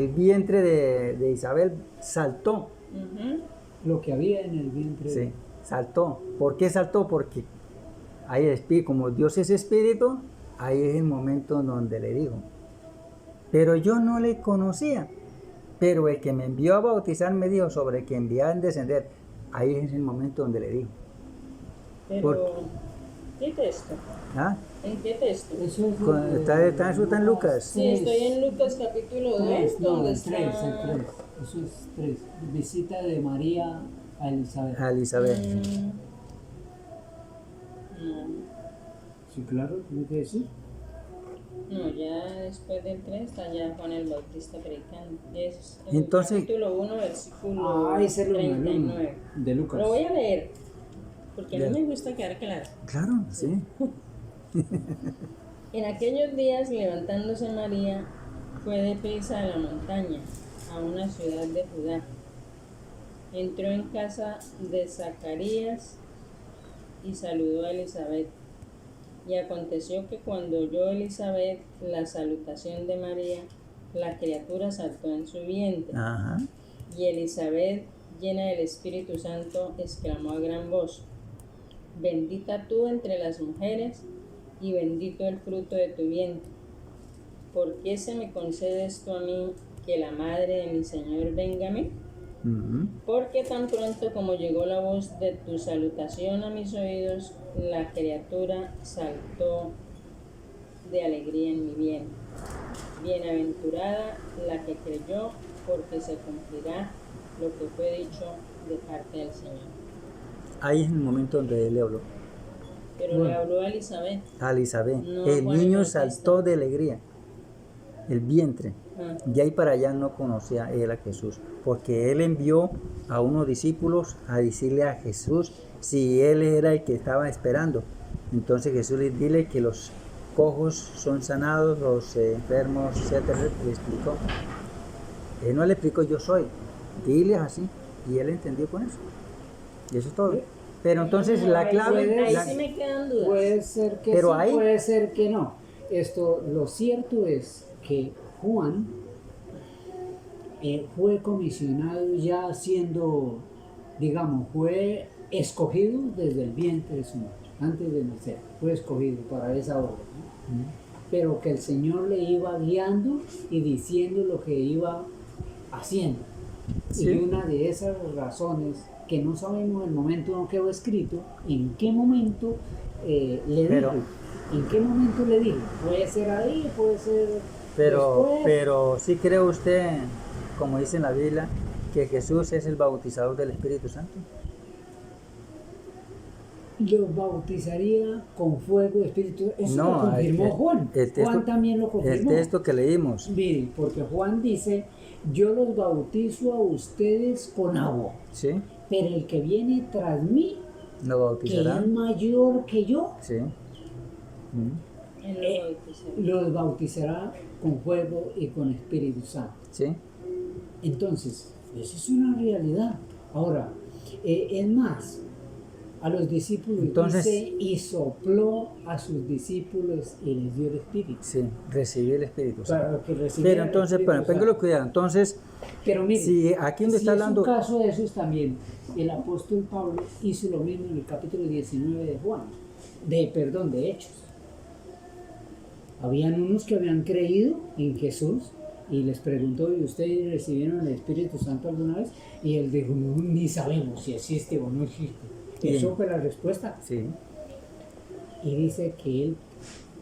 el vientre de Isabel saltó. Lo que había en el vientre. Sí, saltó. ¿Por qué saltó? Porque ahí el espíritu, como Dios es espíritu, ahí es el momento en donde le dijo. Pero yo no le conocía. Pero el que me envió a bautizar me dijo sobre el que enviaba a descender. Ahí es el momento donde le dijo. Pero, ¿qué texto? ¿Ah? ¿En qué texto? Eso es Está en Lucas. Sí, estoy en Lucas capítulo 2, donde el está... 3. Eso es 3. Visita de María a Elizabeth. A Elizabeth. No, Sí, claro, tiene que decir. no, ya después del 3 está ya Juan el Bautista predicando. Es en Entonces- capítulo 1, versículo Ese es el 39. de Lucas. Lo voy a leer, porque a mí Ya. me gusta quedar claro. Claro, sí. En aquellos días, levantándose María, fue deprisa a la montaña, a una ciudad de Judá. Entró en casa de Zacarías y saludó a Elizabeth. Y aconteció que cuando oyó Elizabeth la salutación de María, la criatura saltó en su vientre. Ajá. Y Elizabeth, llena del Espíritu Santo, exclamó a gran voz: Bendita tú entre las mujeres, y bendito el fruto de tu vientre. ¿Por qué se me concede esto a mí, que la madre de mi Señor venga a mí? Ujú. Porque tan pronto como llegó la voz de tu salutación a mis oídos, la criatura saltó de alegría en mi vientre. Bienaventurada la que creyó, porque se cumplirá lo que fue dicho de parte del Señor. Ahí es el momento donde él le habló. Pero le habló a Elizabeth. A Elizabeth. No, El Juan el niño Bautista. saltó de alegría. El vientre. Ah, De ahí para allá no conocía él a Jesús, porque él envió a unos discípulos a decirle a Jesús si él era el que estaba esperando. Entonces Jesús les dile que los cojos son sanados, los enfermos, etcétera. Le explicó. Él no le explicó yo soy, diles así, y él entendió con eso. Y eso es todo. Pero entonces no, la ahí clave... ahí la- sí me quedan dudas. Puede ser que Pero sí, ahí- puede ser que no. Lo cierto es que Juan fue comisionado ya siendo, digamos, fue escogido desde el vientre de su madre, antes de nacer, fue escogido para esa obra, ¿no? Pero que el Señor le iba guiando y diciendo lo que iba haciendo. Sí. Y una de esas razones que no sabemos el momento en que quedó escrito, en qué momento le Pero- dijo, en qué momento le dijo, puede ser ahí, puede ser después. Pero sí cree usted, como dice en la Biblia, que Jesús es el bautizador del Espíritu Santo. Los bautizaría con fuego y espíritu. Eso lo confirmó Juan. el texto- Juan también lo El confirmó. texto que leímos. Mire, porque Juan dice, yo los bautizo a ustedes con agua, ¿Sí? pero el que viene tras mí, ¿Lo que bautizará? es mayor que yo, Sí. Mm. Él lo bautizó. los bautizará con fuego y con Espíritu Santo. ¿Sí? Entonces, eso es una realidad. Ahora, es más, a los discípulos Entonces- dice, y sopló a sus discípulos y les dio el Espíritu. Sí, recibí el Espíritu Santo. Para que recibieran Pero el entonces, Espíritu bueno, téngalo Santo. cuidado. Entonces, Pero mire, si aquí donde si está es hablando... un caso de esos también, el apóstol Pablo hizo lo mismo en el capítulo 19 de Juan, de Hechos. Habían unos que habían creído en Jesús y les preguntó, ¿y ustedes recibieron el Espíritu Santo alguna vez? Y él dijo, no, ni sabemos si existe o no existe. Bien. Eso fue la respuesta. Sí. Y dice que él,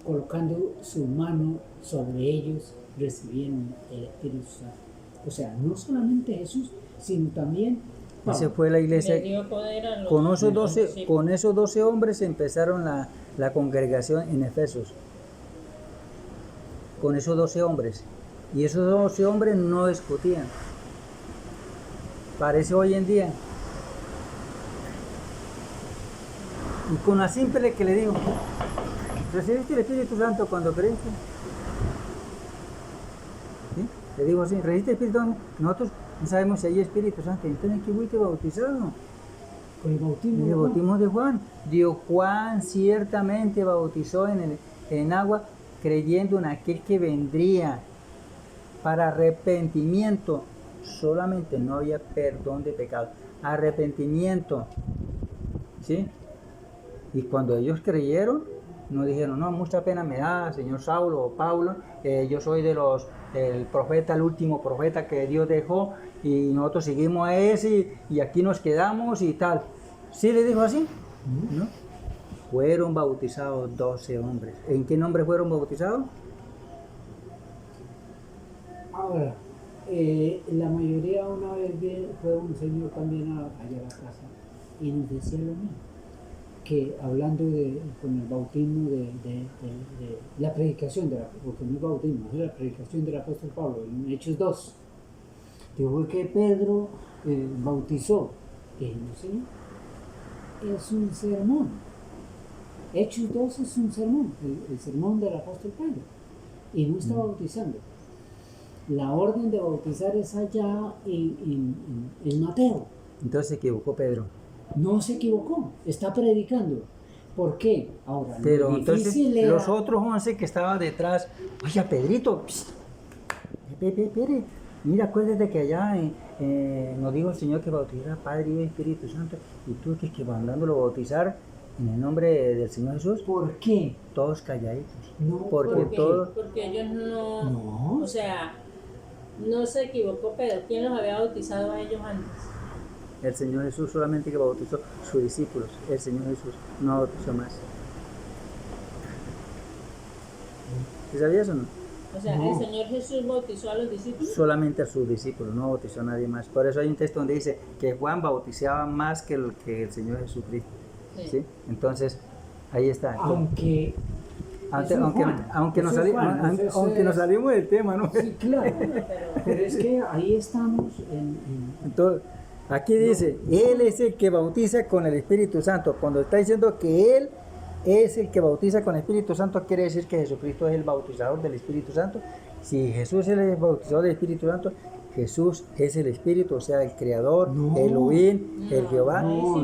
colocando su mano sobre ellos, recibieron el Espíritu Santo. O sea, no solamente Jesús, sino también Esa Pablo. fue la Le iglesia. dio poder a los Con con esos 12 hombres empezaron la congregación en Efesos. Con esos 12 hombres. Y esos 12 hombres no discutían. Parece hoy en día. Y con la simple que le digo, ¿recibiste el Espíritu Santo cuando creíste? ¿Sí? Le digo así, ¿recibiste el Espíritu Santo? Nosotros no sabemos si hay Espíritu Santo. Entonces, ¿qué fuiste bautizado? Con el bautismo. El ¿no? bautismo de Juan. Dios Juan ciertamente bautizó en agua creyendo en aquel que vendría. para arrepentimiento. Solamente no había perdón de pecado. Arrepentimiento. ¿Sí? Y cuando ellos creyeron, no dijeron, no, mucha pena me da, señor Saulo o Pablo, yo soy el profeta, el último profeta que Dios dejó, y nosotros seguimos a ese, y aquí nos quedamos y tal. ¿Sí le dijo así? ¿No? Fueron bautizados 12 hombres. ¿En qué nombre fueron bautizados? Ahora, la mayoría una vez fue un señor también allá a la casa y nos decía lo mismo, que hablando con el bautismo de la predicación, porque no es bautismo, es la predicación del apóstol Pablo, en Hechos 2, dijo que Pedro bautizó, y no sé, es un sermón. Hechos 2 es un sermón, el sermón del apóstol Pedro, y no está bautizando. La orden de bautizar es allá en Mateo. Entonces se equivocó Pedro. No se equivocó, está predicando. ¿Por qué? Ahora, Pero entonces era... los otros 11 que estaban detrás, oye, Pedrito, espere, mira, acuérdate que allá nos dijo el Señor que bautizara Padre y Espíritu Santo, y tú que mandándolo bautizar en el nombre del Señor Jesús. ¿Por qué? Todos calladitos. No, porque todos... Porque ellos No. O sea, no se equivocó Pedro. ¿Quién los había bautizado a ellos antes? El Señor Jesús solamente que bautizó sus discípulos. El Señor Jesús no bautizó más. ¿Sí sabías o no? O sea, No. el Señor Jesús bautizó a los discípulos. Solamente a sus discípulos, no bautizó a nadie más. Por eso hay un texto donde dice que Juan bautizaba más que el Señor Jesucristo. Sí. ¿Sí? Entonces, ahí está. Aunque nos salimos del tema, ¿no? sí, claro, pero es que ahí estamos Entonces, aquí dice, Él es el que bautiza con el Espíritu Santo. Cuando está diciendo que Él es el que bautiza con el Espíritu Santo, quiere decir que Jesucristo es el bautizador del Espíritu Santo. Si Jesús es el bautizador del Espíritu Santo, Jesús es el Espíritu, o sea, el Creador, No. Elohim, el Jehová. no.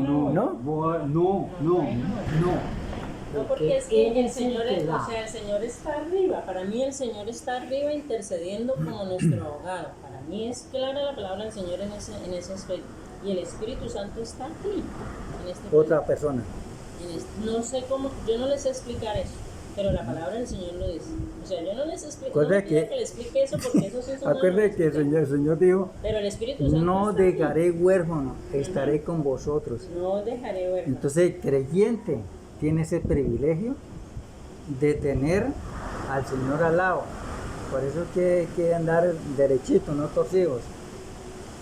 No, porque es que Él el es el Señor, que da. o sea, el Señor está arriba. Para mí el Señor está arriba intercediendo como nuestro abogado. Para mí es clara la palabra del Señor en ese aspecto. Y el Espíritu Santo está aquí, en este Otra punto. persona. No sé cómo, yo no les sé explicar eso, pero la palabra del Señor lo dice. O sea, yo no les explico, no me pido que le explique eso porque eso sí son Acuérdate que el Señor dijo, pero el Espíritu Santo no está aquí. dejaré huérfano, estaré con vosotros. No dejaré huérfano. Entonces el creyente tiene ese privilegio de tener al Señor al lado. Por eso hay que andar derechito, no torcidos.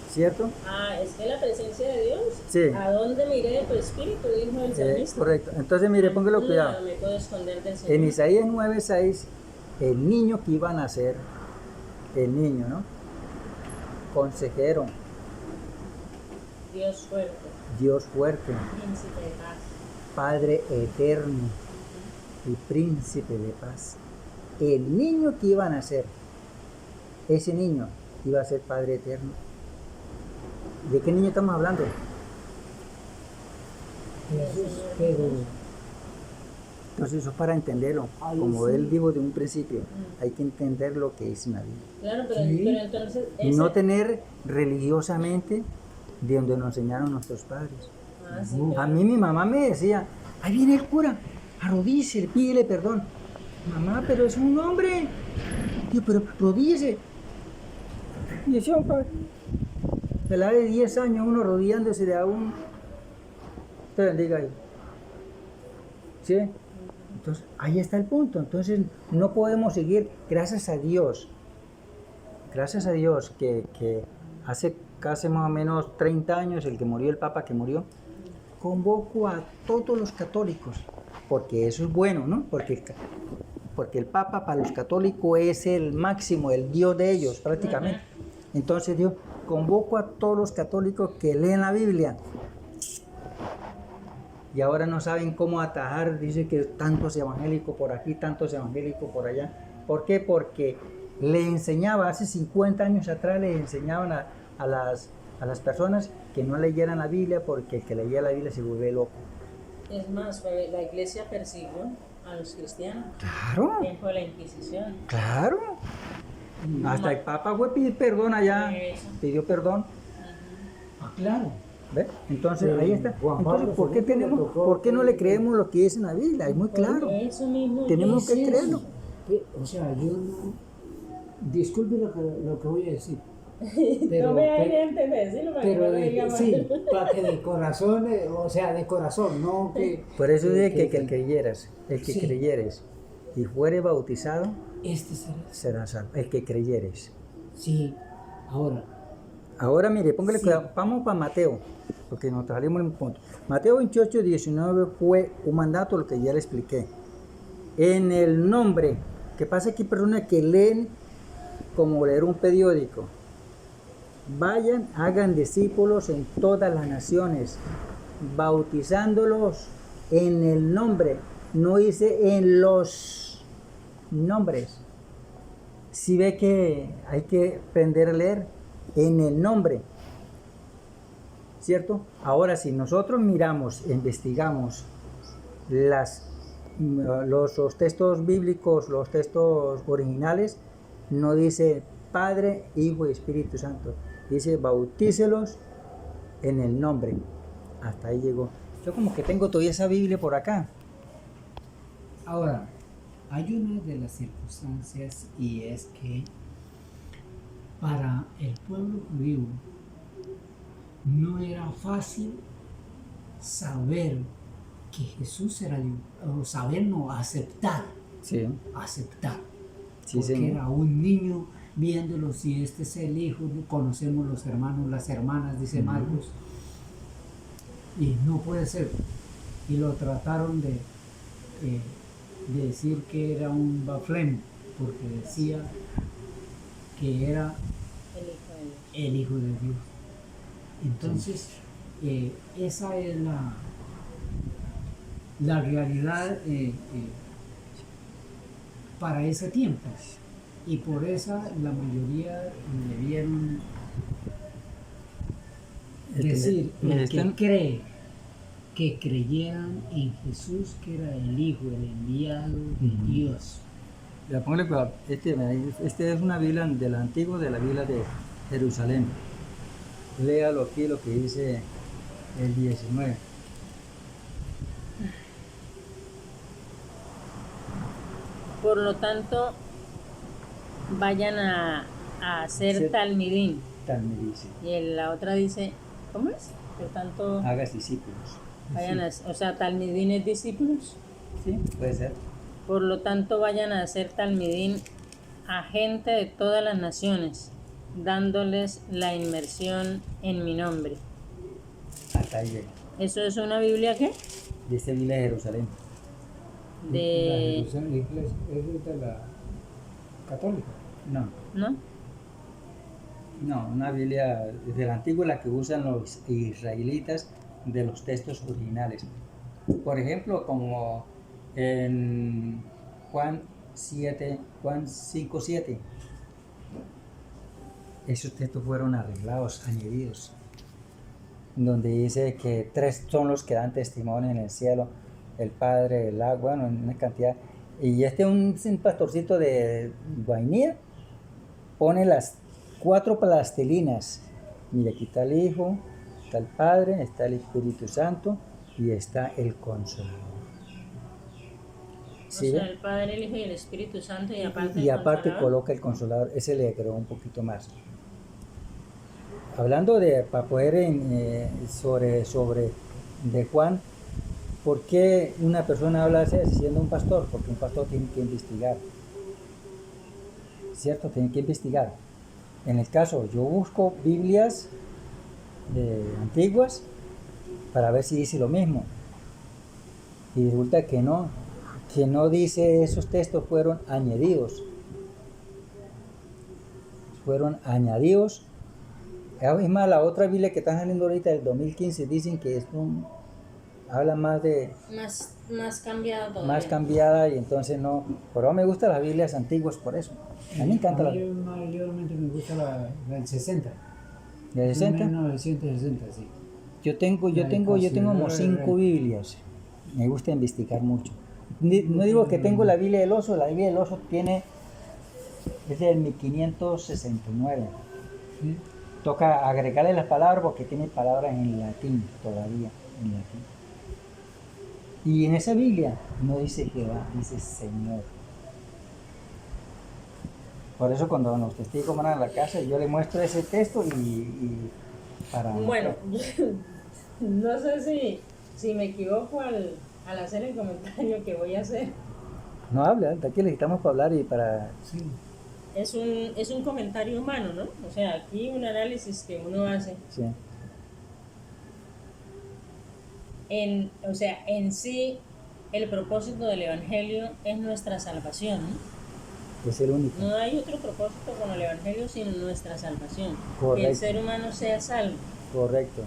¿Cierto? Ah, es que la presencia de Dios. Sí. ¿A dónde miré tu espíritu? Dijo el salmista. Correcto. Entonces mire, póngalo cuidado. No me puedo esconder del Señor. En Isaías 9:6, el niño que iba a nacer, el niño, ¿no? Consejero, Dios fuerte, Dios fuerte, príncipe de paz. Padre eterno y príncipe de paz. El niño que iba a nacer, ese niño iba a ser Padre eterno. ¿De qué niño estamos hablando? Jesús, pero Entonces eso es para entenderlo. Ay, Como sí. él dijo de un principio, hay que entender lo que es una vida. Claro, pero, Sí. pero entonces. Y no tener religiosamente de donde nos enseñaron nuestros padres. Ah, sí, A claro. mí mi mamá me decía, ahí viene el cura, arrodíllese, pídele perdón. Mamá, pero es un hombre. Digo, pero arrodíllese. Y decía, a la edad de 10 años uno arrodillándose de aún. Te bendiga ahí. ¿Sí? Entonces, ahí está el punto. Entonces, no podemos seguir, gracias a Dios, que hace casi más o menos 30 años, el que murió, el Papa que murió, convoco a todos los católicos, porque eso es bueno, ¿no? Porque el Papa para los católicos es el máximo, el Dios de ellos prácticamente. Entonces Dios, convoco a todos los católicos que leen la Biblia. Y ahora no saben cómo atajar, dice que tantos evangélicos por aquí, tantos evangélicos por allá. ¿Por qué? Porque le enseñaba, hace 50 años atrás le enseñaban a las personas que no leyeran la Biblia, porque el que leía la Biblia se vuelve loco. Es más, la iglesia persiguió a los cristianos. Claro, Tiempo de la Inquisición. claro. Hasta el Papa fue a pedir perdón allá, Eso. pidió perdón. Ah, claro. ¿Ve? Entonces, Sí, ahí está. Juan Pablo Entonces, ¿por qué, II le tocó ¿por qué no le que- creemos lo que dice en la Biblia? Es muy claro. Eso mismo. Tenemos Es que eso. creerlo. O sea, yo no... Disculpe lo que voy a decir. No me hay gente de decirlo para que pero no lo diga más. sí, para que de corazón, o sea, de corazón, no que... Por eso dije que creyeras, el que Sí. creyeres y fuere bautizado, Este será. será salvo. El que creyeres. Sí, ahora, Ahora mire, póngale Sí. cuidado. Vamos para Mateo, porque nos salimos en un punto. Mateo 28, 19 fue un mandato, lo que ya le expliqué. En el nombre, que pasa que hay personas que leen como leer un periódico. Vayan, hagan discípulos en todas las naciones, bautizándolos en el nombre. No dice en los nombres. Si ve que hay que aprender a leer en el nombre, ¿cierto? Ahora, si nosotros miramos, investigamos los textos bíblicos, los textos originales, no dice Padre, Hijo y Espíritu Santo. Dice bautícelos en el nombre. Hasta ahí llegó. Yo como que tengo todavía esa Biblia por acá. ahora, hay una de las circunstancias y es que para el pueblo judío no era fácil saber que Jesús era Dios, o saber no, aceptar, Sí, sí, porque señor. era un niño viéndolo, si este es el hijo, conocemos los hermanos, las hermanas, dice Marcos, y no puede ser. Y lo trataron de decir que era un baflem, porque decía que era El hijo de Dios. el Hijo de Dios. Entonces, esa es la realidad para ese tiempo. Y por esa la mayoría debieron decir, me el que están- cree, que creyeran en Jesús, que era el Hijo, el enviado de Ujú. Dios. Ya, póngale cuidado. Este es una Biblia de la antigua, de la Biblia de Jerusalén. Léalo aquí lo que dice el 19. Por lo tanto, vayan a hacer Sí. talmidín. Tal me dice. Y la otra dice, ¿cómo es? Por tanto, Hagas discípulos. vayan a, o sea, talmidín es discípulos. Sí, puede ser. Por lo tanto, vayan a hacer talmidín a gente de todas las naciones, dándoles la inmersión en mi nombre. Hasta ahí llega. ¿Eso es una Biblia qué? Dice Biblia de Jerusalén. De... ¿Es de la católica? No, ¿No? no, una Biblia de la antigua, la que usan los israelitas de los textos originales. Por ejemplo, como en Juan 5:7. Esos textos fueron arreglados, añadidos, donde dice que tres son los que dan testimonio en el cielo: el Padre, el agua, bueno, en una cantidad. Y un pastorcito de Guainía pone las 4 plastilinas. Mira, aquí está el Hijo, está el Padre, está el Espíritu Santo y está el Consolador. O ¿Sí sea, ve? el Padre, el Hijo y el Espíritu Santo y aparte Y el aparte Consolador. coloca el Consolador, ese le agregó un poquito más. Hablando para poder sobre de Juan, ¿por qué una persona habla así siendo un pastor? Porque un pastor tiene que investigar, ¿cierto? Tiene que investigar. En el caso, yo busco Biblias antiguas para ver si dice lo mismo. Y resulta que no dice, esos textos fueron añadidos. Fueron añadidos. Es más, la otra Biblia que está saliendo ahorita del 2015 dicen que habla más de Más cambiado todavía. más cambiada, y entonces no. Pero me gustan las Biblias antiguas por eso. A mí me encanta la de Mayormente me gusta la del 60. 60. 1960, sí. Yo tengo como 5 Biblias. Me gusta investigar mucho. No digo que tengo la Biblia del oso. La Biblia del oso tiene Es del 1569. Toca agregarle las palabras porque tiene palabras en latín todavía, en latín. Y en esa Biblia no dice Jehová, dice Señor. Por eso cuando los testigos van a la casa, yo le muestro ese texto y para... Bueno, no sé si me equivoco al hacer el comentario que voy a hacer. No habla, de aquí necesitamos para hablar y para... Sí. Es un comentario humano, ¿no? O sea, aquí un análisis que uno hace. Sí. O sea, en sí, el propósito del Evangelio es nuestra salvación, ¿no? Es el único. No hay otro propósito con el Evangelio sino nuestra salvación. Correcto. Que el ser humano sea salvo. Correcto.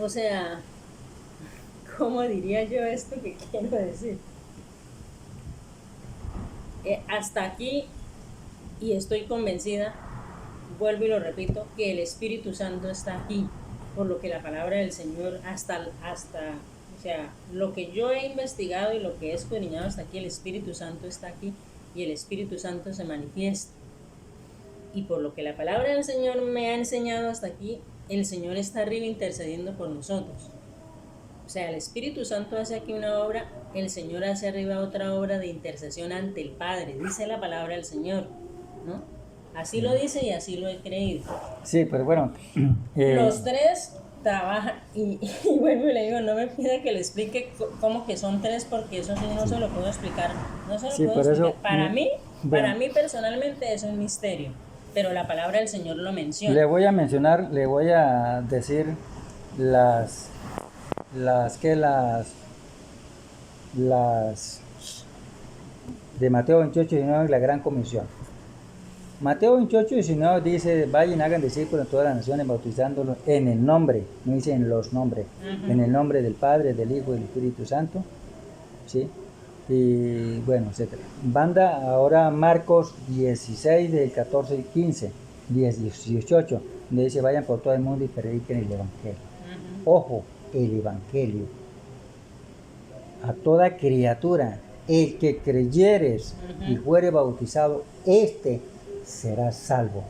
O sea, ¿cómo diría yo esto que quiero decir? Hasta aquí, y estoy convencida, vuelvo y lo repito, que el Espíritu Santo está aquí, por lo que la palabra del Señor o sea, lo que yo he investigado y lo que he escudriñado hasta aquí, el Espíritu Santo está aquí y el Espíritu Santo se manifiesta. Y por lo que la palabra del Señor me ha enseñado hasta aquí, el Señor está arriba intercediendo por nosotros. O sea, el Espíritu Santo hace aquí una obra, el Señor hace arriba otra obra de intercesión ante el Padre, dice la palabra del Señor, ¿no? Así lo dice y así lo he creído. Sí, pero bueno... Los tres trabajan, y vuelvo y le digo, no me pida que le explique cómo que son tres, porque eso sí no se lo puedo explicar. No se lo Sí, puedo por explicar. eso, Para mí personalmente es un misterio, pero la palabra del Señor lo menciona. le voy a decir las de Mateo 28, 19, la gran comisión. Mateo 28, 19 dice, vayan, hagan discípulos en todas las naciones, bautizándolos en el nombre, no dice en los nombres, en el nombre del Padre, del Hijo y del Espíritu Santo, ¿sí? Y bueno, etcétera. Banda ahora Marcos 16, del 14 y 15, 18, donde dice, vayan por todo el mundo y prediquen el Evangelio. Ojo, el Evangelio. A toda criatura, el que creyeres y fuere bautizado, será salvo.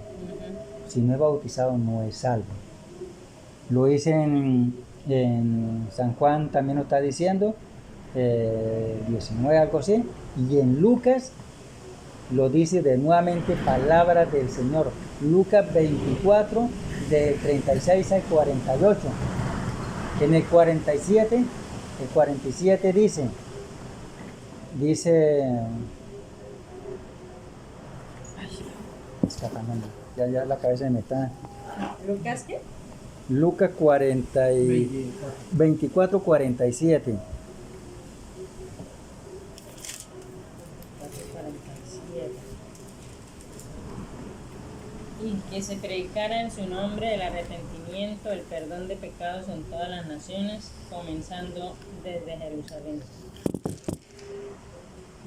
Si no es bautizado, no es salvo. Lo dice en San Juan, también lo está diciendo, 19, algo así, y en Lucas lo dice de nuevamente palabras del Señor. Lucas 24, del 36 al 48. En el 47 dice, escapándome, ya la cabeza me está. ¿Lucas qué? Lucas 24, 47. Y que se predicara en su nombre el arrepentimiento, el perdón de pecados en todas las naciones, comenzando desde Jerusalén.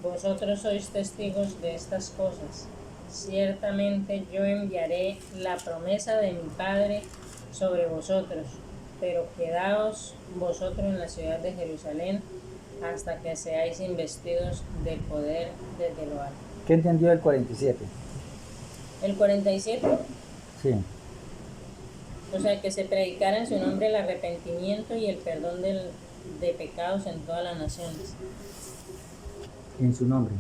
Vosotros sois testigos de estas cosas. Ciertamente yo enviaré la promesa de mi Padre sobre vosotros, pero quedaos vosotros en la ciudad de Jerusalén hasta que seáis investidos del poder desde lo alto. ¿Qué entendió el 47? El 47, Sí. o sea, que se predicara en su nombre el arrepentimiento y el perdón de pecados en todas las naciones. En su nombre.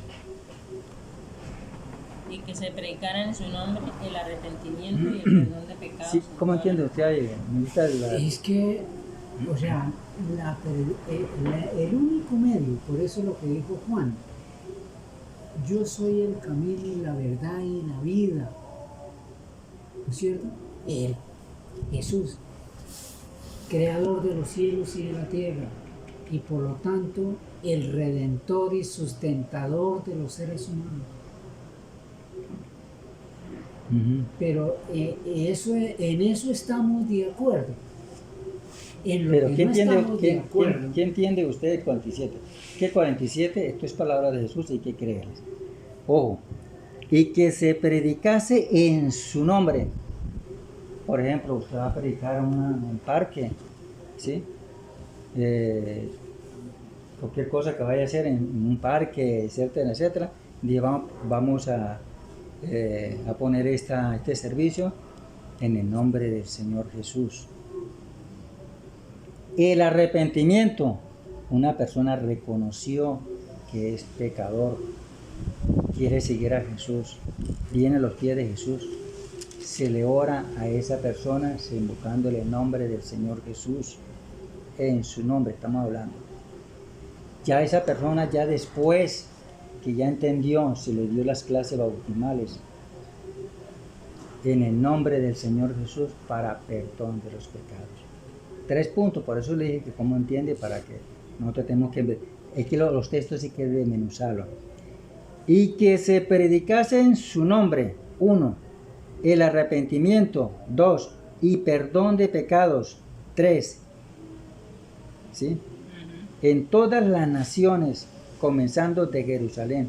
Y que se predicara en su nombre el arrepentimiento y el perdón de pecados. Sí, ¿cómo entiende usted ahí? Es que, o sea, el único medio, por eso lo que dijo Juan, yo soy el camino y la verdad y la vida, ¿no es cierto? Él, Jesús, creador de los cielos y de la tierra, y por lo tanto el redentor y sustentador de los seres humanos. Pero en eso estamos de acuerdo. En lo Pero que ¿qué no estamos de entiende, acuerdo, ¿qué entiende usted del 47? ¿Qué 47? Esto es palabra de Jesús y hay que creerles. Ojo, y que se predicase en su nombre. Por ejemplo, usted va a predicar en un parque, ¿sí? Cualquier cosa que vaya a hacer en un parque, etcétera, etcétera. Vamos a a poner este servicio en el nombre del Señor Jesús. El arrepentimiento. Una persona reconoció que es pecador, quiere seguir a Jesús, viene a los pies de Jesús, se le ora a esa persona invocándole el nombre del Señor Jesús. En su nombre estamos hablando. Ya esa persona, ya después que ya entendió, se le dio las clases bautismales en el nombre del Señor Jesús para perdón de los pecados. 3 puntos, por eso le dije que cómo entiende, para que no tenemos que ver. Es que los textos sí que desmenuzarlos. Y que se predicase en su nombre, 1, el arrepentimiento, 2, y perdón de pecados, 3, ¿sí? En todas las naciones, comenzando de Jerusalén,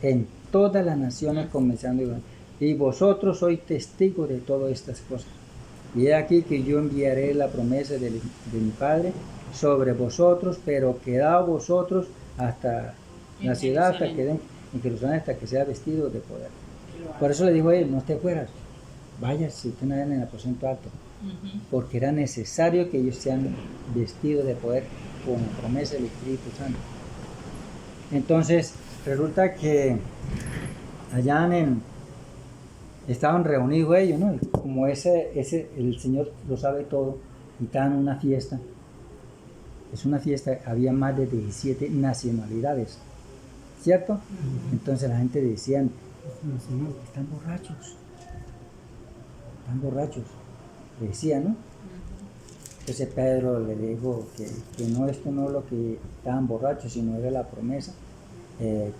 en todas las naciones comenzando de Jerusalén. Y vosotros sois testigos de todas estas cosas. Y he aquí que yo enviaré la promesa de mi Padre sobre vosotros, pero quedaos vosotros hasta la ciudad, hasta que den en Jerusalén, hasta que sea vestido de poder. Por eso le dijo a él, no te fueras, vaya si usted no en el aposento alto, porque era necesario que ellos sean vestidos de poder con la promesa del Espíritu Santo. Entonces resulta que allá estaban reunidos ellos, ¿no? Como el Señor lo sabe todo, y estaban en una fiesta. Es una fiesta, había más de 17 nacionalidades, ¿cierto? Entonces la gente decía, están borrachos, decía, ¿no? Entonces Pedro le dijo que no, esto no es lo que estaban borrachos, sino era la promesa,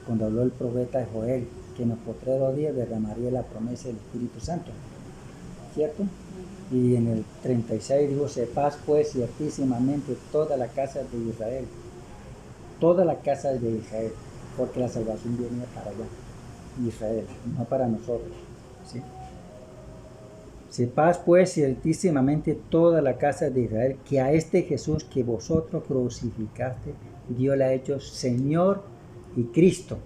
cuando habló el profeta Joel, que en los postreros días derramaría la promesa del Espíritu Santo, ¿cierto? Y en el 36 dijo, sepaz pues ciertísimamente toda la casa de Israel, porque la salvación viene para allá, Israel, no para nosotros, ¿sí? Sepaz pues ciertísimamente toda la casa de Israel, que a este Jesús que vosotros crucificaste, Dios le ha hecho Señor y Cristo.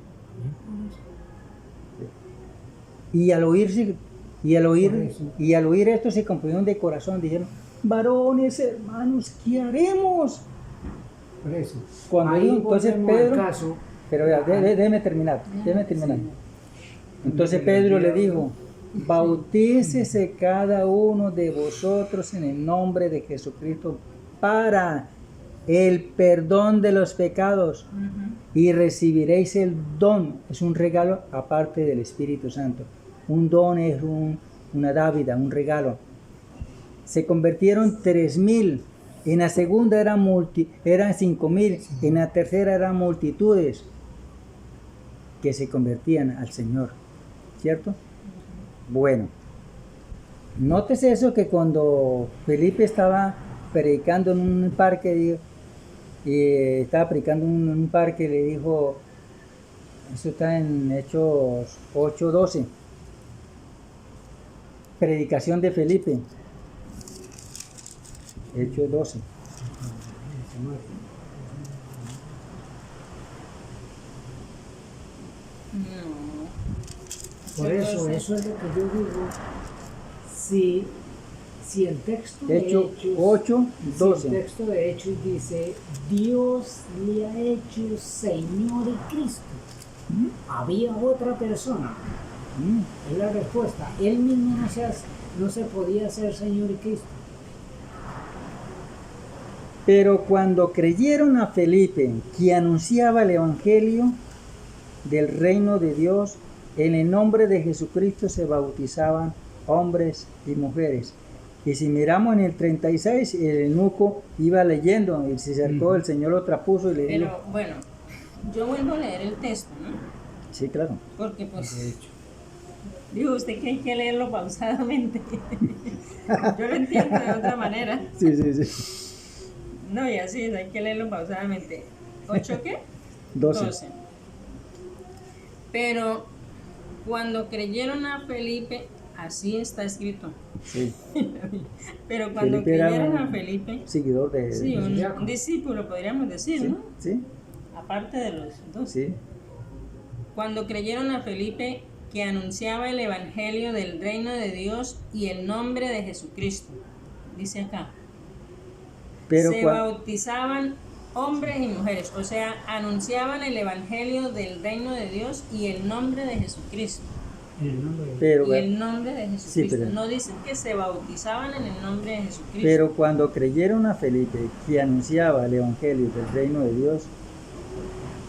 Y al oír esto se compusieron de corazón, dijeron, varones, hermanos, ¿qué haremos? Por eso. Cuando dijo, entonces Pedro, caso, pero déjeme terminar. Sí. Entonces Pedro le dijo, bautícese cada uno de vosotros en el nombre de Jesucristo para el perdón de los pecados y recibiréis el don. Es un regalo aparte del Espíritu Santo. Un don es una dávida, un regalo. Se convirtieron 3,000. En la segunda eran 5,000. En la tercera eran multitudes que se convertían al Señor. ¿Cierto? Bueno. Nótese eso, que cuando Felipe estaba predicando en un parque, le dijo, eso está en Hechos 8:12. Predicación de Felipe. Hechos 12. Por eso es lo que yo digo. Si el texto de Hechos 8:12. Si el texto de Hechos dice, Dios le ha hecho Señor y Cristo, había otra persona. Es la respuesta. Él mismo no se podía hacer Señor y Cristo. Pero cuando creyeron a Felipe, que anunciaba el Evangelio del reino de Dios, en el nombre de Jesucristo se bautizaban hombres y mujeres. Y si miramos en el 36, el eunuco iba leyendo y se acercó, el Señor lo trapuso y le dijo... Pero bueno, yo vuelvo a leer el texto, ¿no? Sí, claro. Porque pues... Digo, usted que hay que leerlo pausadamente. Yo lo entiendo de otra manera. Sí. No, y así es, hay que leerlo pausadamente. ¿8 qué? 12. Pero cuando creyeron a Felipe, así está escrito. Sí. Pero cuando Felipe creyeron era a Felipe, seguidor de... sí, un discípulo podríamos decir, Sí, ¿no? sí, Aparte de los dos. sí. Cuando creyeron a Felipe, que anunciaba el evangelio del reino de Dios y el nombre de Jesucristo. Dice acá. Pero Se bautizaban hombres y mujeres, o sea, anunciaban el evangelio del reino de Dios y el nombre de Jesucristo. pero, Y el nombre de Jesucristo. sí, pero- No dice que se bautizaban en el nombre de Jesucristo. pero cuando creyeron a Felipe, que anunciaba el evangelio del reino de Dios,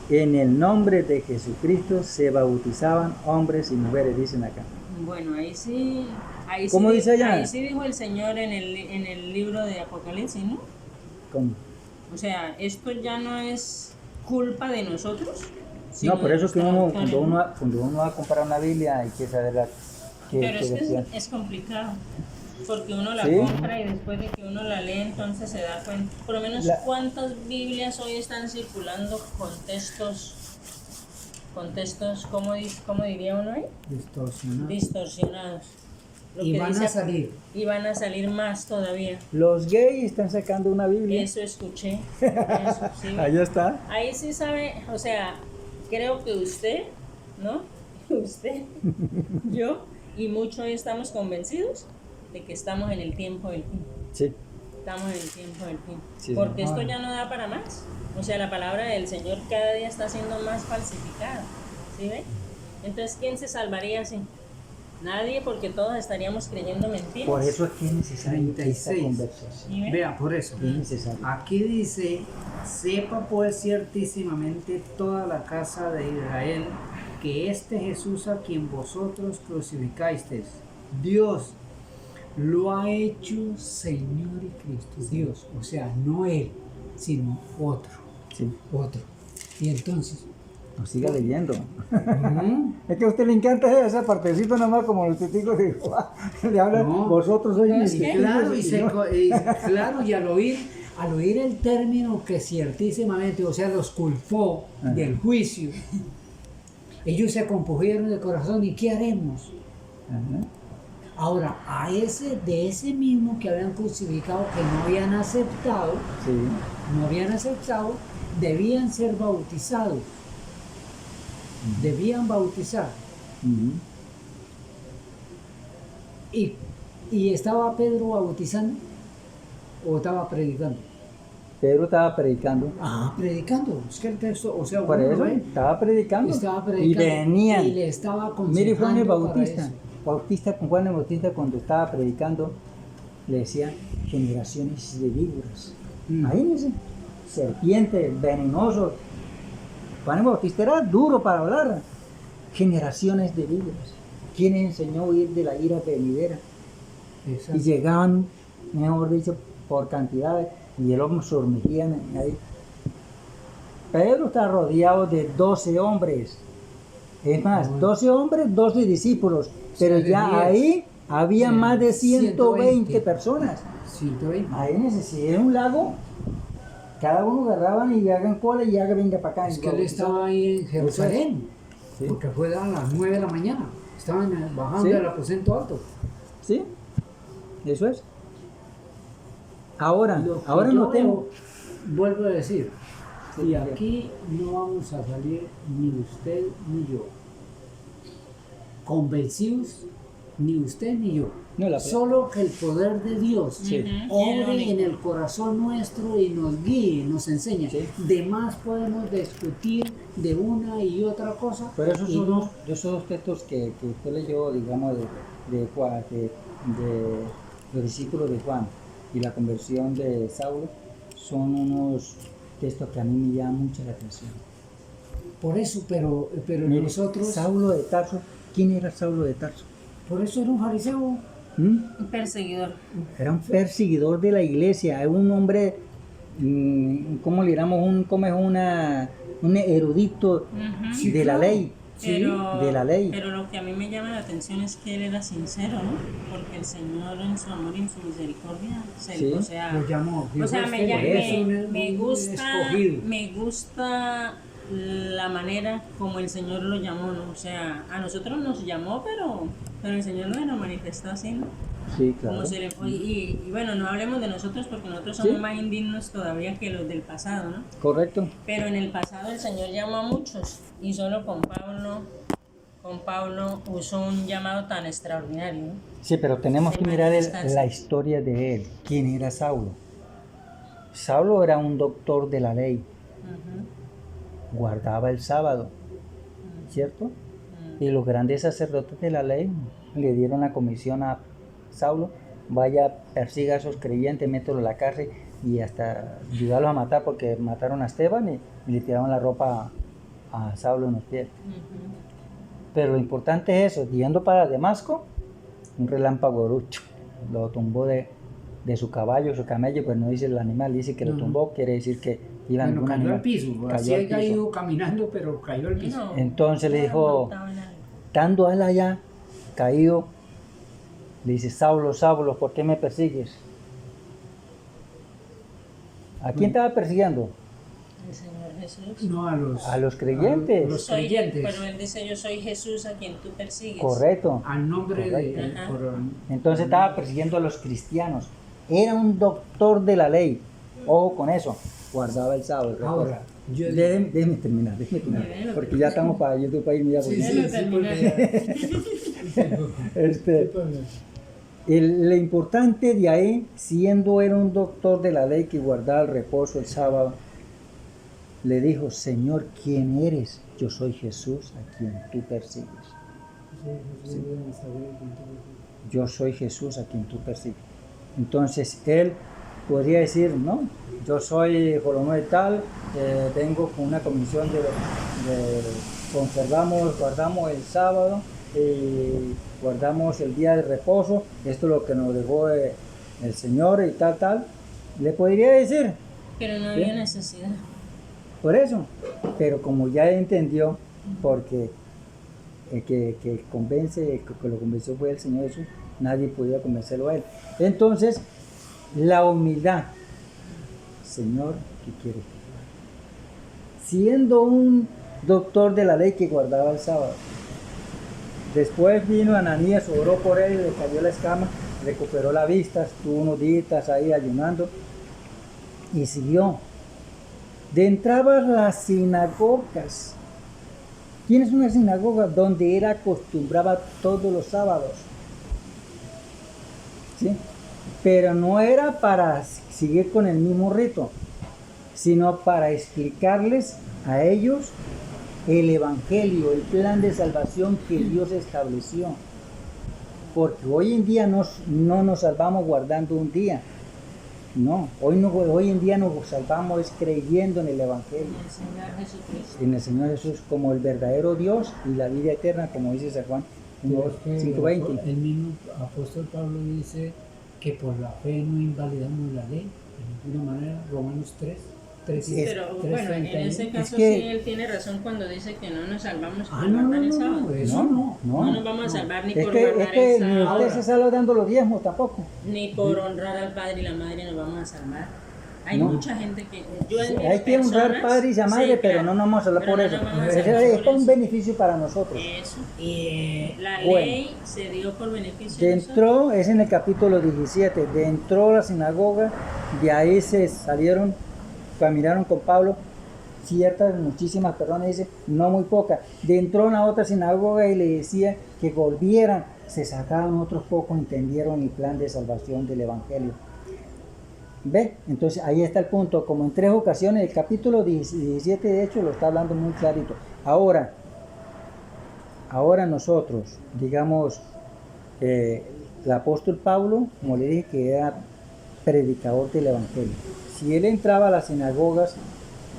en el nombre de Jesucristo se bautizaban hombres y mujeres, dicen acá. Bueno, ahí sí ¿Cómo dice allá? Ahí sí dijo el Señor en el libro de Apocalipsis, ¿no? ¿Cómo? O sea, esto ya no es culpa de nosotros. No, sino por de eso que nuestra uno, autoridad. cuando uno va a comprar una Biblia hay que saber Pero es que versión. es complicado, porque uno la ¿Sí? compra y después de que uno la lee, entonces se da cuenta. Por lo menos, ¿cuántas Biblias hoy están circulando con textos, ¿cómo diría uno ahí? Distorsionado. Distorsionados. Lo Y que van dice a acá. salir. Y van a salir más todavía. Los gays están sacando una Biblia. Eso escuché. Eso, sí. Allá está. Ahí sí sabe, o sea, creo que usted, ¿no? Usted, yo y muchos estamos convencidos de que estamos en el tiempo del fin. Sí. Estamos en el tiempo del fin. Sí, Porque sí. esto ya no da para más. O sea, la palabra del Señor cada día está siendo más falsificada. ¿Sí ve? Entonces, ¿quién se salvaría así? Nadie, porque todos estaríamos creyendo mentiras. Por eso es que es necesario esta 36. conversación. ¿Sí ve? Vea, por eso. Es necesario. Aquí dice, sepa pues ciertísimamente toda la casa de Israel que este Jesús a quien vosotros crucificasteis, Dios lo ha hecho Señor y Cristo. Dios, o sea, no Él, sino otro, Sí. otro. Y entonces, No siga leyendo. ¿mm? Es que a usted le encanta esa partecita nomás como los testigos de Jehová. Le hablan, No. vosotros sois mis Sí, testigos. Claro, y al oír el término que ciertísimamente, o sea, los culpó Ajá. del juicio, ellos se compusieron de corazón, ¿y qué haremos? Ajá. Ahora, de ese mismo que habían crucificado, que no habían aceptado, debían ser bautizados. Debían bautizar. Ujú. ¿Y estaba Pedro bautizando? ¿O estaba predicando? Pedro estaba predicando. Predicando. Es que el texto, o sea, Por uno eso ve, estaba predicando. estaba Y predicando. venían. Y le estaba Mire, Juan el aconsejando para Bautista. eso. Bautista con Juan el Bautista cuando estaba predicando le decía generaciones de víboras. Imagínense, serpientes, venenosos. Juan el Bautista era duro para hablar. Generaciones de víboras. ¿Quién enseñó a huir de la ira venidera? Exacto. Y llegaban, mejor dicho, por cantidades y el hombre sumergían ahí. Pedro está rodeado de 12 hombres. Es más, 12 hombres, 12 discípulos. Pero Sí, ya 10. ahí había Sí, más de 120 120 personas. 120. Imagínense, si era un lago, cada uno agarraban y hagan cola y haga venga para acá. Es que él estaba ahí en Jerusalén, Sí. porque fue a las 9 de la mañana. Estaban bajando Sí. del aposento alto. ¿Sí? Eso es. Ahora Lo que no yo tengo. vuelvo a decir, Sí, y sí. aquí no vamos a salir ni usted ni yo convencidos, ni usted ni yo. No, la- Solo que el poder de Dios Sí. obre en el corazón nuestro y nos guíe, nos enseñe. Sí. De más podemos discutir de una y otra cosa. Pero esos y son, no- esos dos textos que usted leyó, digamos, de Juan, de los discípulos de Juan y la conversión de Saulo, son unos textos que a mí me llaman mucho la atención. Por eso, pero Mire, nosotros, Saulo de Tarso, ¿quién era Saulo de Tarso? por eso era un fariseo. ¿Mm? Un perseguidor. Era un perseguidor de la iglesia, era un hombre, ¿cómo le llamamos? Un erudito Ujú. Sí, de la claro. ley. Pero, de la ley. Pero lo que a mí me llama la atención es que él era sincero, ¿no? Porque el Señor en su amor y en su misericordia, Sí. o sea, Lo llamó. o sea, Dijo, "Este es me un gusta, escogido". me gusta la manera como el Señor lo llamó, ¿no? O sea, a nosotros nos llamó, pero el Señor nos lo manifestó así, ¿no? Sí, Como claro. se le fue. Y bueno, no hablemos de nosotros porque nosotros somos Sí. más indignos todavía que los del pasado, ¿no? Correcto. Pero en el pasado el Señor llamó a muchos y solo con Pablo con Pablo usó un llamado tan extraordinario, ¿no? Sí, pero tenemos De que mirar manifestación. la historia de él. ¿Quién era Saulo? Saulo era un doctor de la ley, Ujú, guardaba el sábado, ¿cierto? Y los grandes sacerdotes de la ley le dieron la comisión a Saulo: vaya, persiga a esos creyentes, mételo en la cárcel y hasta ayudarlos a matar, porque mataron a Esteban y le tiraron la ropa a Saulo en los pies. ujú. Pero lo importante es eso: yendo para Damasco, un relámpago lo tumbó de su caballo, su camello, pues no dice el animal, dice que lo tumbó, quiere decir que iba Bueno, algún cayó animal. al piso, así Cayó al ha piso. caído caminando, pero cayó al piso. No, Entonces le no, dijo, montado en algo. estando él allá, caído, le dice: Saulo, Saulo, ¿por qué me persigues? ¿A quién estaba persiguiendo? El Señor Jesús. No A los creyentes. a los Soy, creyentes. pero él dice, yo soy Jesús a quien tú persigues. Correcto. Al nombre de... Correcto. Ajá. Entonces estaba persiguiendo a los cristianos. Era un doctor de la ley. Ojo con eso. Guardaba el sábado. Ahora, yo digo- Déjeme terminar. Bueno, Porque ya estamos para YouTube para ir. Sí, Déjalo sí, terminar. Lo importante de ahí, siendo él un doctor de la ley que guardaba el reposo el sábado, le dijo: Señor, ¿quién eres? Yo soy Jesús a quien tú persigues. Yo soy Jesús a quien tú persigues. Entonces él podría decir: no, yo soy Jolomé tal, vengo con una comisión de guardamos el sábado, guardamos el día de reposo, esto es lo que nos dejó el Señor y tal. Le podría decir, Pero no había Bien. necesidad. por eso, pero como ya entendió, porque el que lo convenció fue el Señor Jesús, nadie podía convencerlo a él. Entonces, la humildad: Señor, ¿qué quieres? Siendo un doctor de la ley que guardaba el sábado. Después vino Ananías, oró por él, le cayó la escama, recuperó la vista, estuvo unos días ahí ayunando y siguió. De entraba a las sinagogas. ¿Quién es una sinagoga? Donde él acostumbraba todos los sábados. ¿Sí? Pero no era para seguir con el mismo rito, sino para explicarles a ellos el evangelio, el plan de salvación que Dios estableció. Porque hoy en día no nos salvamos guardando un día. No, hoy en día nos salvamos es creyendo en el evangelio, El Señor Jesucristo. en el Señor Jesús como el verdadero Dios y la vida eterna, como dice San Juan Pero es que 5:20. el mismo apóstol Pablo dice que por la fe no invalidamos la ley, de ninguna manera. Romanos 3, Sí, Pero bueno, en ese caso que- sí él tiene razón cuando dice que no nos salvamos por Ah, no, guardar el no, sábado. no, eso no. No nos vamos a salvar ni Es por que guardar el ni sábado, usted se salva dando los diezmos tampoco. ni por honrar al padre y la madre nos vamos a salvar. Hay No. mucha gente que... Yo admiro Hay que honrar personas- padre y a madre, sí, pero claro, no nos vamos a salvar pero por no eso. nos vamos a Es salvar por un eso. beneficio para nosotros. Eso. Y la Bueno. ley se dio por beneficio de nosotros. Dentro, es en el capítulo 17, dentro de la sinagoga, de ahí se salieron, caminaron con Pablo, muchísimas personas, dice, no muy pocas. Entró en la otra sinagoga y le decía que volvieran, se sacaron otros pocos, entendieron el plan de salvación del evangelio. ¿Ve? Entonces ahí está el punto, como en 3 ocasiones, el capítulo 17 de hecho lo está hablando muy clarito. Ahora nosotros, digamos, el apóstol Pablo, como le dije, que era predicador del evangelio. Si él entraba a las sinagogas,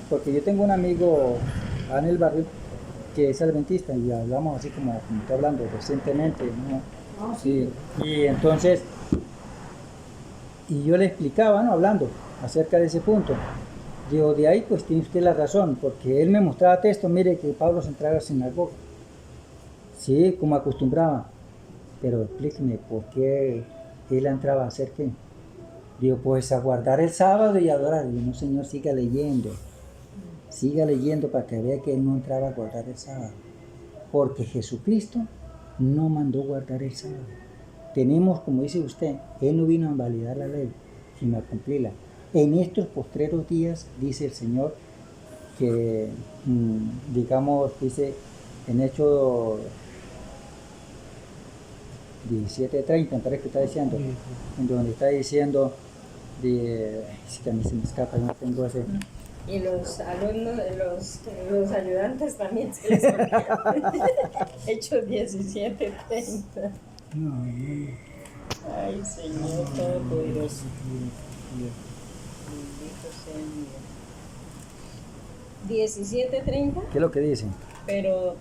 porque yo tengo un amigo en el barrio que es adventista y hablamos así como estoy hablando recientemente, ¿no? Sí. Y entonces, y yo le explicaba, ¿no? Hablando acerca de ese punto. Digo, de ahí pues tiene usted la razón, porque él me mostraba textos, mire que Pablo se entraba a la sinagoga. Sí, como acostumbraba. Pero explíqueme, ¿por qué él entraba a hacer qué? Digo, pues a guardar el sábado y a adorar. Digo, no, Señor, siga leyendo para que vea que él no entraba a guardar el sábado. Porque Jesucristo no mandó guardar el sábado. Tenemos, como dice usted, él no vino a invalidar la ley, sino a cumplirla. En estos postreros días, dice el Señor, que, digamos, dice en Hechos 17:30, me parece que está diciendo, en donde está diciendo, si que a mí se me escapa, yo no tengo ese. Y los alumnos, los ayudantes también se les olvida. Hechos 17:30. Ay, Señor Todopoderoso. Bendito sea mi Dios. 17:30. ¿Qué es lo que dice? Pero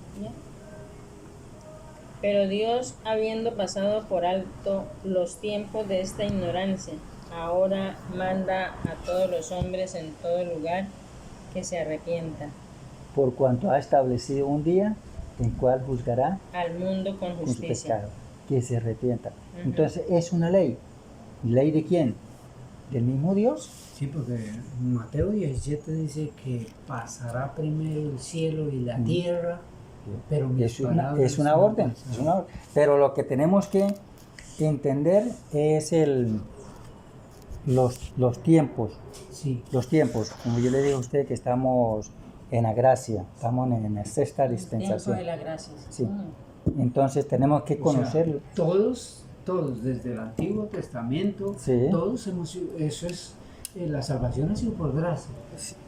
Dios, habiendo pasado por alto los tiempos de esta ignorancia, ahora manda a todos los hombres en todo lugar que se arrepientan. Por cuanto ha establecido un día en cual juzgará Al mundo con con su justicia. pecado, que se arrepienta. Ujú. Entonces es una ley. ¿Ley de quién? ¿Del mismo Dios? Sí, porque Mateo 17 dice que pasará primero el cielo y la tierra, pero mis palabras Es una no orden, pasarán. es una orden. Pero lo que tenemos que entender es los tiempos. Sí, Los tiempos, como yo le digo a usted que estamos en la gracia, estamos en la sexta Tiempo dispensación. de la gracia. Sí. Entonces tenemos que o sea, conocerlo. todos, desde el Antiguo Testamento, Sí. todos hemos sido, eso es, la salvación ha sido por gracia.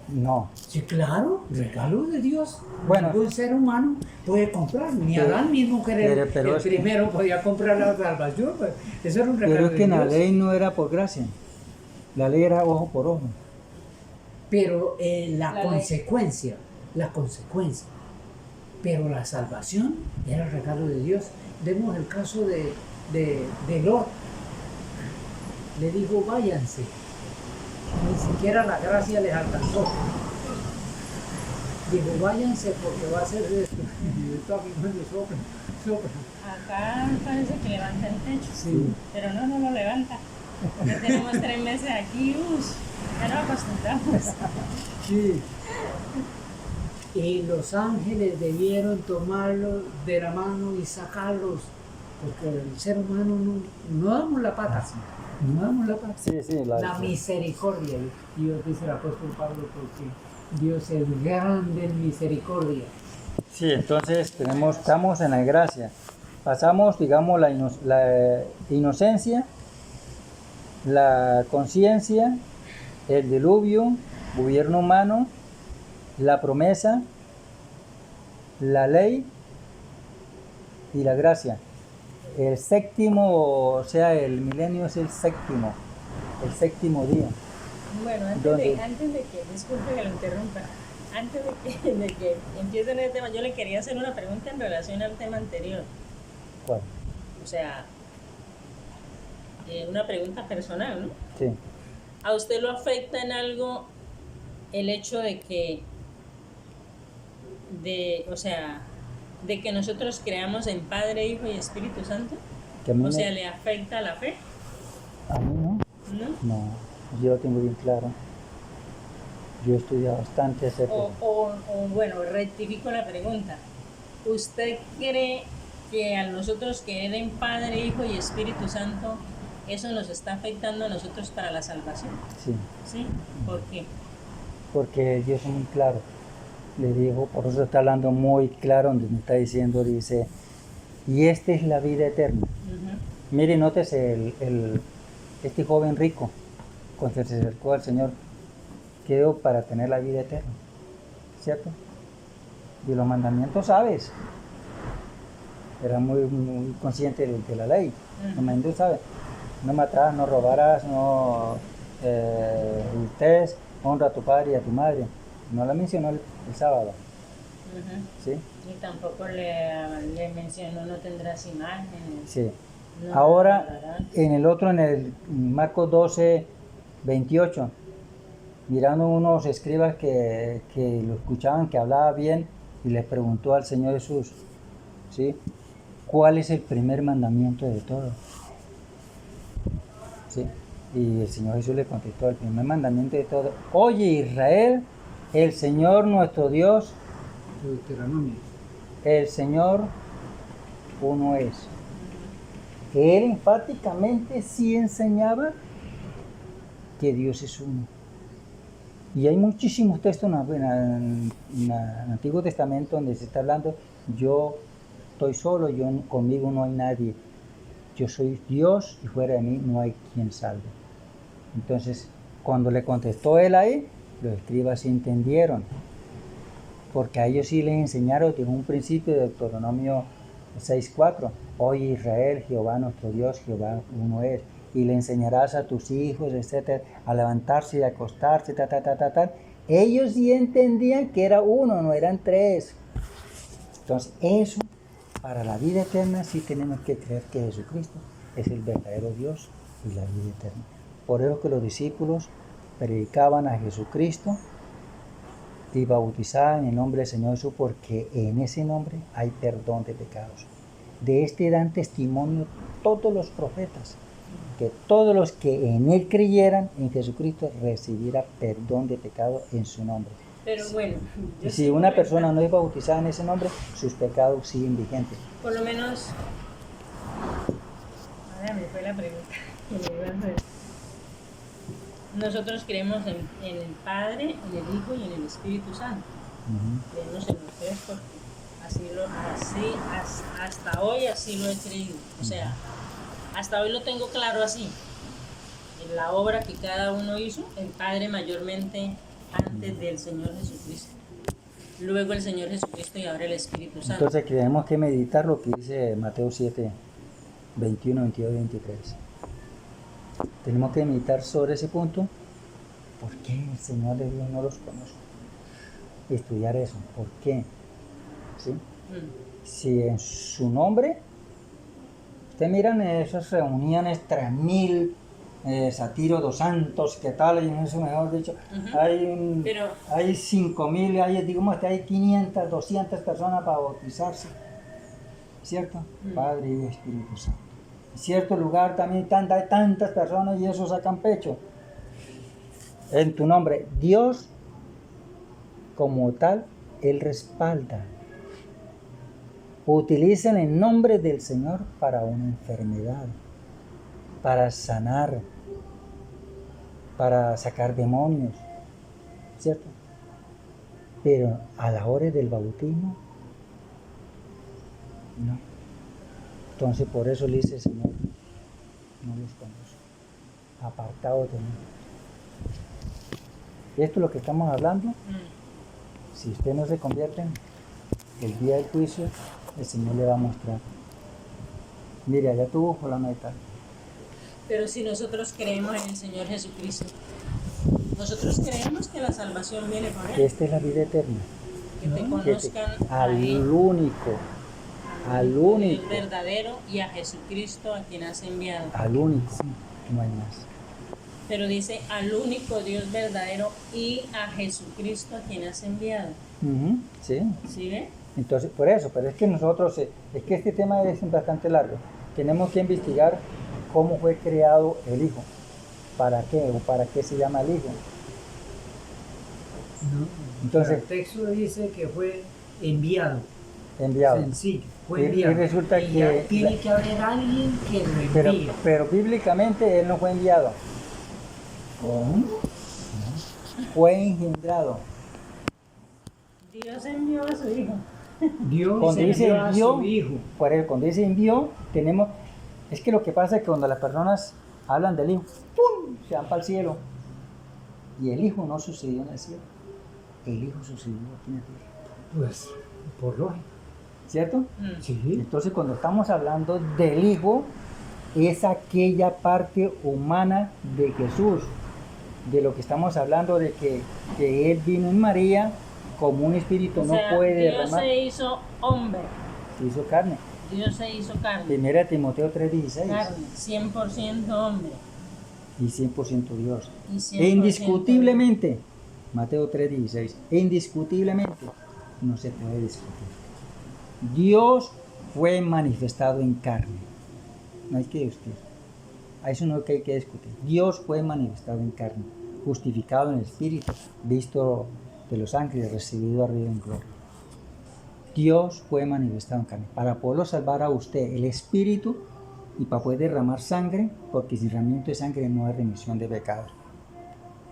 No, Sí, claro, regalo de Dios. Bueno. Ningún ser humano puede comprar, ni Pero- Adán mismo que era pero el es que- primero podía comprar la salvación. Pues, eso era un regalo pero es de que en la Dios. ley no era por gracia. La ley era ojo por ojo. Pero La ley. la consecuencia. Pero la salvación era el regalo de Dios. Vemos el caso de Lot. Le dijo, váyanse. Ni siquiera la gracia les alcanzó. Dijo, váyanse porque va a ser esto. Y está firmando, sopla. Acá parece que levanta el techo, Sí. pero no lo levanta. Ya tenemos 3 meses aquí, ya nos acostumbramos. Sí. Y los ángeles debieron tomarlos de la mano y sacarlos, porque el ser humano no damos la pata, no damos la pata. Sí, sí, La misericordia, Dios dice el apóstol Pablo, porque Dios es grande en misericordia. Sí, entonces estamos en la gracia. Pasamos, digamos, la inocencia, la conciencia, el diluvio, gobierno humano, la promesa, la ley y la gracia. El séptimo, o sea, el milenio es el séptimo día. Bueno, ¿Dónde? antes de que, disculpe que lo interrumpa, antes de que empiecen el tema, yo le quería hacer una pregunta en relación al tema anterior. ¿Cuál? O sea, una pregunta personal, ¿no? Sí. ¿A usted lo afecta en algo el hecho de que, de que nosotros creamos en Padre, Hijo y Espíritu Santo? Que a mí O me- sea, ¿le afecta a la fe? a mí no. ¿No? No, yo lo tengo bien claro. Yo he estudiado bastante ese tema. O bueno, rectifico la pregunta. ¿Usted cree que a nosotros creer en Padre, Hijo y Espíritu Santo, eso nos está afectando a nosotros para la salvación? Sí, ¿Sí? ¿Por qué? porque Dios es muy claro. Le digo, por eso está hablando muy claro, donde me está diciendo, dice, y esta es la vida eterna. Ujú. Mire, nótese este joven rico, cuando se acercó al Señor, quedó para tener la vida eterna, ¿cierto? Y los mandamientos, ¿sabes? Era muy consciente de la ley. Los mandamientos, ¿sabes? No matarás, no robarás, no hurtes, honra a tu padre y a tu madre. No la mencionó el sábado, Ujú. ¿sí? Y tampoco le mencionó, no tendrás imágenes. Sí. No Ahora, adorarás. en el otro, en el Marcos 12, 28, mirando unos escribas que lo escuchaban, que hablaba bien, y les preguntó al Señor Jesús, ¿sí? ¿Cuál es el primer mandamiento de todos? ¿Sí? Y el Señor Jesús le contestó, el primer mandamiento de todos, oye Israel, el Señor nuestro Dios, Deuteronomio. el Señor uno es. Que él enfáticamente sí enseñaba que Dios es uno. Y hay muchísimos textos en el Antiguo Testamento donde se está hablando, yo estoy solo, conmigo no hay nadie. yo soy Dios y fuera de mí no hay quien salve. Entonces, cuando le contestó él ahí, los escribas sí entendieron, porque a ellos sí les enseñaron desde un principio de Deuteronomio 6:4, oye Israel, Jehová nuestro Dios, Jehová uno es, y le enseñarás a tus hijos, etcétera, a levantarse y a acostarse, Ellos sí entendían que era uno, no eran tres. Entonces, eso, para la vida eterna, sí tenemos que creer que Jesucristo es el verdadero Dios y la vida eterna. Por eso que los discípulos predicaban a Jesucristo y bautizaban en el nombre del Señor Jesús, porque en ese nombre hay perdón de pecados. De este dan testimonio todos los profetas, que todos los que en Él creyeran, en Jesucristo, recibirá perdón de pecados en su nombre. Pero bueno, y si una persona no es bautizada en ese nombre, sus pecados siguen vigentes. Por lo menos, ahora me fue la pregunta que me iban a hacer. Nosotros creemos en el Padre, en el Hijo y en el Espíritu Santo. Creemos en los tres porque hasta hoy así lo he creído. O sea, hasta hoy lo tengo claro así. En la obra que cada uno hizo, el Padre mayormente antes del Señor Jesucristo. Luego el Señor Jesucristo y ahora el Espíritu Santo. Entonces tenemos que meditar lo que dice Mateo 7, 21, 22 y 23. Tenemos que meditar sobre ese punto. ¿Por qué el Señor de Dios no los conoce? Estudiar eso. ¿Por qué? ¿Sí? Si en su nombre, ustedes miran esas reuniones 3000 Satiros dos Santos, ¿qué tal? Y eso mejor dicho, hay 5000, digamos que hay 500, 200 personas para bautizarse, ¿cierto? Padre y Espíritu Santo. En cierto lugar también hay tantas personas y eso sacan pecho. En tu nombre, Dios como tal, Él respalda. Utilizan el nombre del Señor para una enfermedad, para sanar, para sacar demonios, ¿cierto? Pero a la hora del bautismo, no. Entonces por eso le dice el Señor, no los conozco, apartados de mí. Y esto es lo que estamos hablando. Si ustedes no se convierten, el día del juicio, el Señor le va a mostrar. Mire, allá tuvo la meta. Pero si nosotros creemos en el Señor Jesucristo, nosotros creemos que la salvación viene por Él. Esta es la vida eterna. Que te conozcan al único, el verdadero y a Jesucristo a quien has enviado. Al único, no hay más. Pero dice al único Dios verdadero y a Jesucristo a quien has enviado. Sí. ¿Sí ve? Entonces, por eso, pero es que nosotros, es que este tema es bastante largo. Tenemos que investigar cómo fue creado el Hijo. ¿Para qué? ¿O para qué se llama el Hijo? No, entonces, el texto dice que fue enviado. Sencillo, fue enviado. Y resulta y que tiene que haber alguien que lo envíe. Pero bíblicamente Él no fue enviado. Fue engendrado. Dios envió a su Hijo. Dios cuando dice envió a su Hijo. Por eso, cuando dice envió, es que lo que pasa es que cuando las personas hablan del Hijo, ¡pum!, se van para el cielo. Y el Hijo no sucedió en el cielo. El Hijo sucedió aquí en la tierra. Pues, por lógica. ¿Cierto? Sí. Entonces, cuando estamos hablando del Hijo, es aquella parte humana de Jesús. De lo que estamos hablando, de que Él vino en María como un espíritu, o no sea, puede Dios derramar. se hizo hombre. Se hizo carne. Dios se hizo carne. Primera Timoteo 3:16. Carne, 100% hombre. Y 100% Dios. Y 100% E indiscutiblemente, Mateo 3:16, indiscutiblemente no se puede discutir. Dios fue manifestado en carne. No hay que discutir. A eso no hay que discutir. Dios fue manifestado en carne, justificado en el Espíritu, visto de los ángeles, recibido arriba en gloria. Dios fue manifestado en carne para poderlo salvar a usted, el Espíritu, y para poder derramar sangre, porque sin derramamiento de sangre no hay remisión de pecados.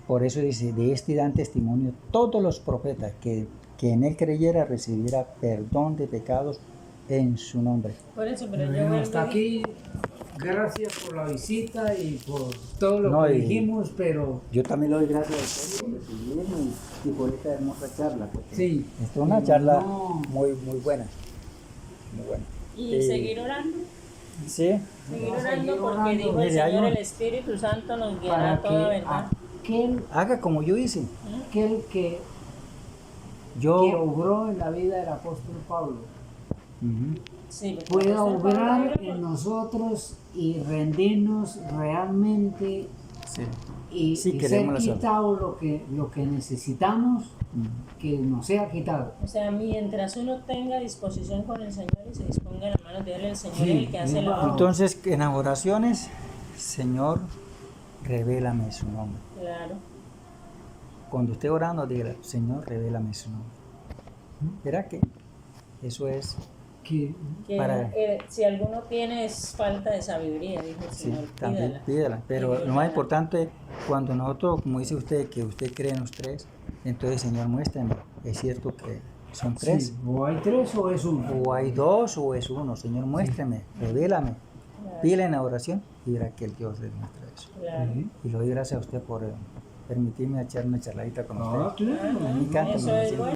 Por eso dice, de este dan testimonio todos los profetas, que en él creyera recibiera perdón de pecados en su nombre. Por eso, pero Bueno, hasta aquí Gracias por la visita y por todo lo No, que y- dijimos, pero Yo también le doy gracias a ustedes por recibirme y por esta hermosa charla. Porque sí. esta es una charla No. muy buena. Muy buena. Y seguir orando. Sí, Seguir Vamos a orando seguir porque orando. dijo el Mire, hay Señor, un- el Espíritu Santo nos guiará Para a toda que verdad. aquel haga como yo hice. que Yo obró en la vida del apóstol Pablo Ujú. Sí, porque pueda el apóstol Pablo obrar era en nosotros y rendirnos realmente Sí. y Sí, ser queremos la salud. quitado lo que necesitamos, Ujú. que nos sea quitado. O sea, mientras uno tenga disposición con el Señor y se disponga en las manos de Él, el Señor Sí, es el que hace la obra. Entonces, en las oraciones, Señor, revélame su nombre. Claro. Cuando esté orando, diga, Señor, revélame su nombre. ¿Verá que eso es? Que Que Para- si alguno tiene es falta de sabiduría, dijo el Sí, Señor, también pídala. pídala. Pero lo Pídala. más importante, cuando nosotros, como dice usted, que usted cree en los tres, entonces, Señor, muéstrame. Es cierto que son tres. sí, o hay tres o es uno. O hay dos o es uno. Señor, muéstrame, revélame. Claro, Pídele en la oración y verá que el Dios le muestra eso. claro. Y le doy gracias a usted por permitirme echar una charladita con usted. Ah, claro. Me encanta, Eso me es siento- bueno.